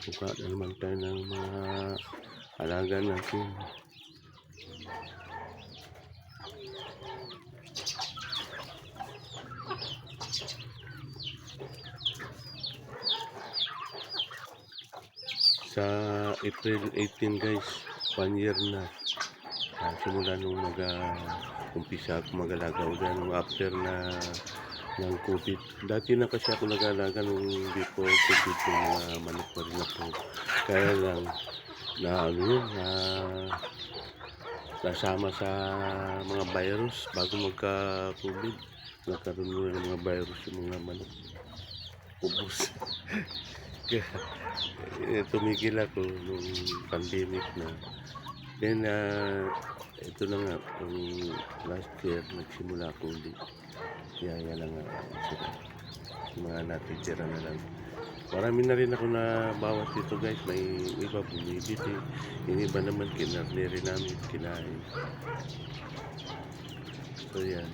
Kuha na naman tayo ng mga alaga natin. Sa April 18 guys, 1 year na. Simula nung umpisa ako mag-alaga nung after ng COVID. Dati na kasi ako nag-alaga nung before COVID yung mga manok pa rin ako. Kaya lang nasama sa mga virus bago magka-COVID. Nagkaroon muna ng mga virus yung mga manok. Ubus. Kaya tumigil ako nung pandemic na. Then ito na nga, last year nagsimula ako ulit. Kaya lang sila. Mga natitira na lang. Marami na rin ako na bawas dito guys. May iba bumibit eh. Yung iba naman kinarneri namin, kinain. So yan.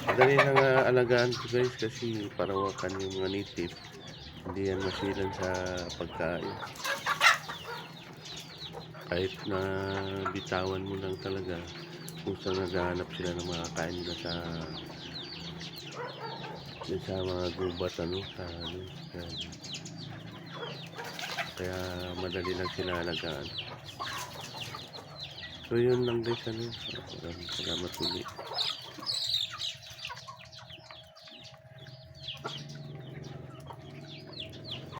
Madali lang alagaan ko guys kasi parawakan yung mga native. Hindi yan masilan sa pagkain. Kahit na bitawan mo lang talaga kung saan naghahanap sila ng mga kain nila sa mga gubat kaya madali lang sila alagaan. So yun lang guys, salamat ulit.